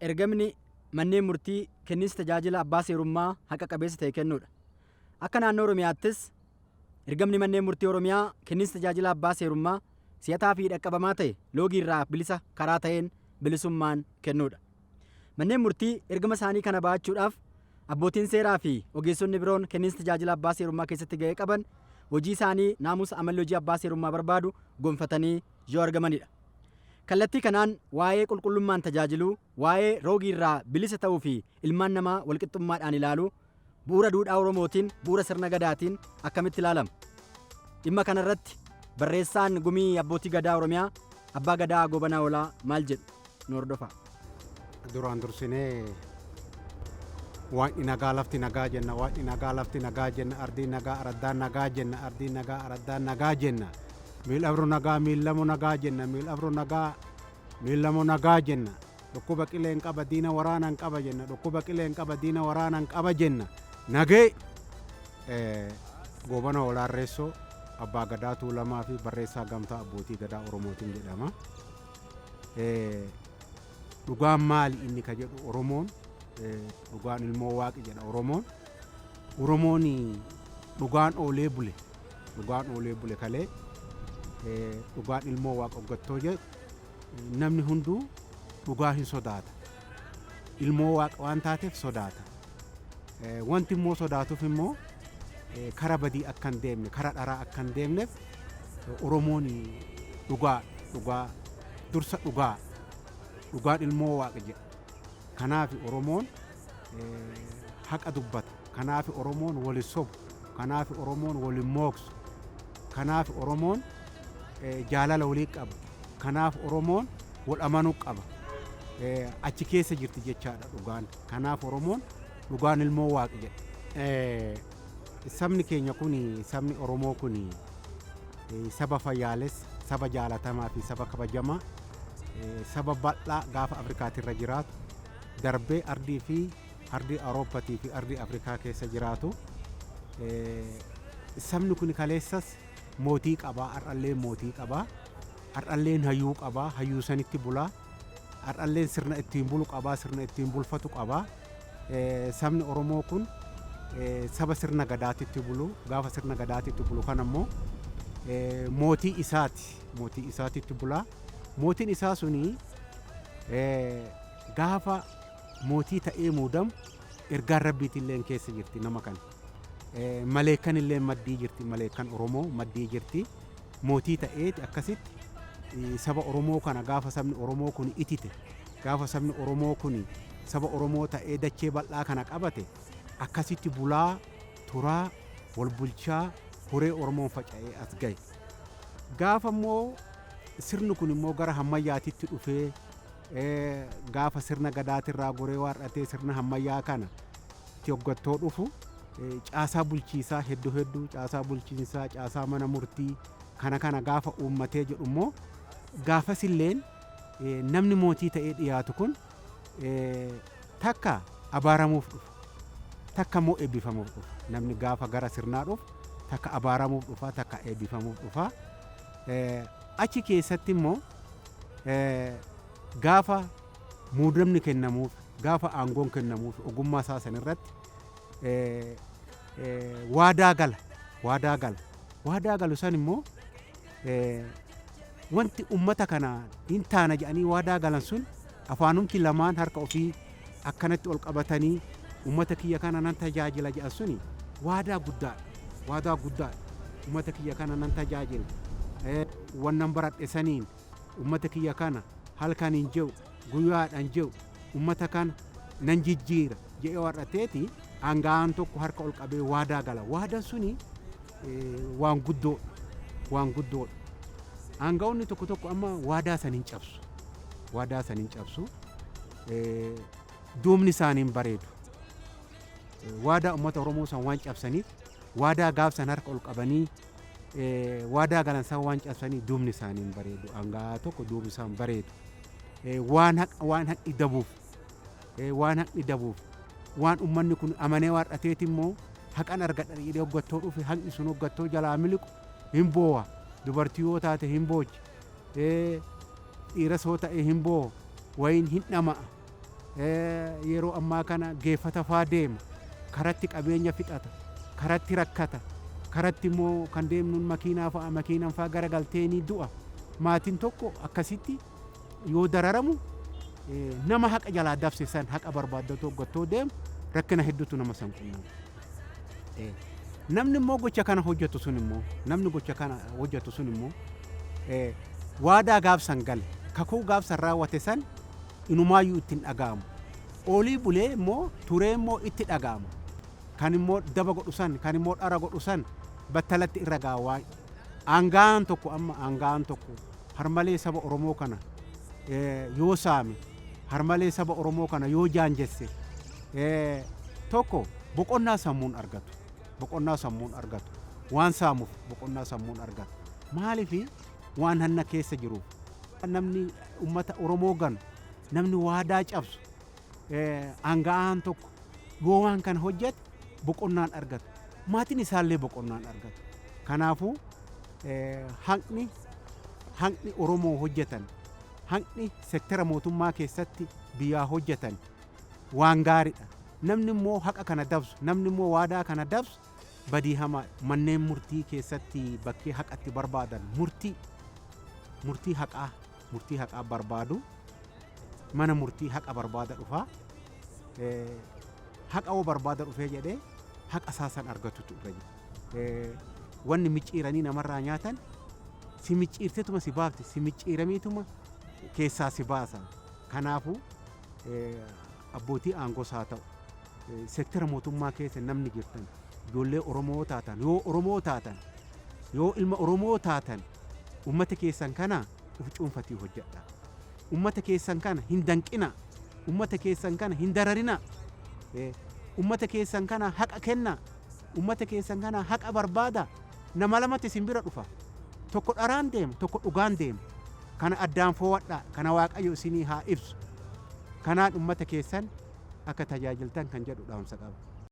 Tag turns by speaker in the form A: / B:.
A: ergamni manneen murtii kenniinsa tajaajila abbaa seerummaa haqa qabeessa ta'e kennuudha. Akka naannoo Oromiyaattis ergamni manneen murtii Oromiyaa kenniinsa tajaajila abbaa seerummaa si'ataa fi dhaqqabamaa ta'e loogii irraa bilisa karaa ta'een bilisummaan kennuudha. Manneen murtii ergama isaanii kana ba'achuudhaaf abbootiin seeraa fi ogeessonni biroon kenniinsa tajaajila abbaa seerummaa keessatti ga'ee qaban hojii isaanii naamusa amalli hojii abbaa seerummaa barbaadu gonfatanii yoo argamanidha. Kallattii kanaan waa'ee qulqullummaan tajaajiluu, waa'ee roogii irraa bilisa ta'uu fi ilmaan namaa walqixxummaadhaan ilaaluu bu'uura duudhaa Oromootiin, bu'uura sirna Gadaatiin akkamitti ilaalama? Dhimma kanarratti barreessaan gumii abbootii Gadaa Oromiyaa Abbaa Gadaa Gobanaa Oolaa maal jedhu nu hordofaa.
B: Duraan dursinee waaqni nagaa lafti nagaa jenna, waaqni nagaa lafti nagaa jenna, ardiin nagaa araddaan nagaa jenna, ardiin nagaa araddaan nagaa jenna. Miil abro nagaa miil lamo nagaa jenna, miil abro nagaa miil lamo nagaa jenna. Dhukkuba qileen qaba diina waraanaan qaba jenna, dhukkuba qileen qaba diina waraanaan qaba jenna. Nagee Gobanaa Oolaa Reessoo Abbaa Gadaa Tuulamaa fi barreessaa gamtaa abbootii Gadaa Oromootiin jedhama. Dhugaan maali inni ka jedhu Oromoon, dhugaan ilmoo waaqi jedha Oromoon. Oromoon dhugaan oolee bule, dhugaan oolee bule kalee dhugaan ilmoo waaqa hoggattoo jedhu namni hunduu dhugaa hin sodaata. Ilmoo waaqa waan taateef sodaata. Wanti immoo sodaatuuf immoo kara badii akka hin deemne, kara dharaa akka hin deemneef Oromoon dhugaa dursa dhugaan ilmoo waaqa jedha. Kanaaf Oromoon haqa dubbata. Kanaaf Oromoon wal sobu. Kanaaf Oromoon wal mooksu. Kanaaf Oromoon jaalala walii qaba. Kanaaf Oromoon wal amanuu qaba. Achi keessa jirti jechaadha dhugaan. Kanaaf Oromoon dhugaan ilmoo waaqa jedha. Sabni keenya kun, sabni Oromoo kun saba fayyaalessa, saba jaalatamaa fi saba kabajamaa, saba bal'aa gaafa Afrikaatirra jiraatu, darbee ardii fi ardii Awurooppaatii fi ardii Afrikaa keessa jiraatu. Sabni kun kaleessas mootii qabaa, har'allee mootii qabaa, har'alleen hayyuu qabaa, hayyuu sanitti bulaa, har'alleen sirna ittiin bulu qabaa, sirna ittiin bulfatu qabaa. Sabni Oromoo kun saba sirna Gadaatitti bulu, gaafa sirna Gadaatitti bulu kan ammoo mootii isaatitti bulaa. Mootiin isaa suni gaafa mootii ta'ee muudamu ergaan rabbiitillee keessa jirti nama kana. Maleekan illee maddii jirti, maleekan Oromoo maddii jirti. Mootii ta'eeti akkasitti saba Oromoo kana gaafa sabni Oromoo kun itite, gaafa sabni Oromoo kun saba Oromoo ta'ee dachee bal'aa kana qabate akkasitti bulaa, turaa, wal bulchaa, horee Oromoon faca'ee as gahe. Gaafa immoo sirni kun immoo gara hammayyaatitti dhufee gaafa sirna Gadaatirraa goree waarratee sirna hammayyaa kana itti hoggattoo dhufu caasaa bulchiisaa hedduu caasaa bulchiinsaa, caasaa mana murtii kana gaafa uummatee jedhu immoo gaafas illeen namni mootii ta'ee dhiyaatu kun takka abaaramuuf dhufa, takka immoo eebbifamuuf dhufa. Namni gaafa gara sirnaa dhufu takka abaaramuuf dhufa, takka eebbifamuuf dhufa. Achi keessatti immoo gaafa muudamni kennamuuf, gaafa aangoon kennamuuf ogummaa isaa san irratti waadaa galu san immoo wanti ummata kana hin taana jedhanii waadaa galan sun afaanumti lamaan harka ofii akkanatti ol qabatanii ummata kiyya kana nan tajaajila jedhan suni waadaa guddaadha. Ummata kiyya kana nan tajaajila. Wannan baradhe saniin ummata kiyya kana halkaniin jehu guyyaadhaan jehu ummata kana nan jijjiira jedhee warrateeti aangaan tokko harka ol qabee waadaa gala. Waadaan suni waan guddoodha. Aangaa'onni tokko amma waadaa san hin cabsu. Duubni isaaniin bareedu. Waadaa ummata Oromoo san waan cabsaniif waadaa gaafsan harka ol qabanii waadaa galan san waan cabsanii duubni isaaniin bareedu. Aangaa tokko duubni isaan bareedu. Waan haqni dabuuf waan ummanni kun amanee waarrateeti immoo haqan argadhan jedhee hoggattoo dhufe haqni sun hoggattoo jalaa miliqu hin boo'a. Dubartii yoo taate hin boochi. Dhiiras yoo ta'e hin boo'a. Wayin hin dhama'a. yeroo ammaa kana geeffata faa deema karatti qabeenya fixata karatti rakkata karatti immoo kan deemnuun makiinaa fa'a makiinaan faa garagaltee ni du'a maatiin tokko akkasitti yoo dararamu nama haqa jalaa dabsisan haqa barbaaddatoo gottoo deemu rakkina hedduutu nama san qunnama. Namni immoo gocha kana hojjetu sun immoo namni gocha kana hojjetu sun immoo waadaa gaafsan gale kakuu gaafsan raawwate san inumaayyuu ittiin dhaga'amu. Olii bulee immoo turee immoo itti dhaga'ama. Kan immoo daba godhu san kan immoo dhara godhu san battalatti irra gaawaa. Aangaan tokko harmalee saba Oromoo kana yoo saame harmalee saba Oromoo kana yoo jaanjesse tokko boqonnaa sammuun argatu. Boqonnaa sammuun argatu. Waan saamuuf boqonnaa sammuun argatu. Maaliifi waan hanna keessa jiruuf namni ummata Oromoo ganu namni waadaa cabsu aangaan tokko yoo waan kana hojjete boqonnaan argatu. Maatiin isaallee boqonnaan argatu. Kanaafuu hanqni Oromoo hojjetan hanqni sektara mootummaa keessatti biyyaa hojjetan waan gaariidha. Namni immoo haqa kana dabsu namni immoo waadaa kana dabsu badii hamaa manneen murtii keessatti bakkee haqatti barbaadan murtii haqaa barbaadu mana murtii haqa barbaada dhufaa haqa oo barbaada dhufee jedhee haqa saasan argatutu irra jira. Wanni micciiranii namarraa nyaatan si micciirtetuma si baafti si micciiramiituma keessaa si baasa. Kanaafuu abbootii aangoos haa ta'u sektara mootummaa keessa namni jirtan ijoollee Oromoo taatan yoo Oromoo taatan yoo ilma Oromoo taatan ummata keessan kana uf cuunfatii hojjedha. Ummata keessan kana hin danqina. Ummata keessan kana hin dararina. Ummata keessan kana haqa kenna. Ummata keessan kana haqa barbaada. Nama lamatti isin bira dhufa. Tokko dharaan deema tokko dhugaan deema. Kana addaan fo'adhaa kana Waaqayyo isinii haa ibsu. Kanaan ummata keessan akka tajaajiltan kan jedhu dhaamsa qaba.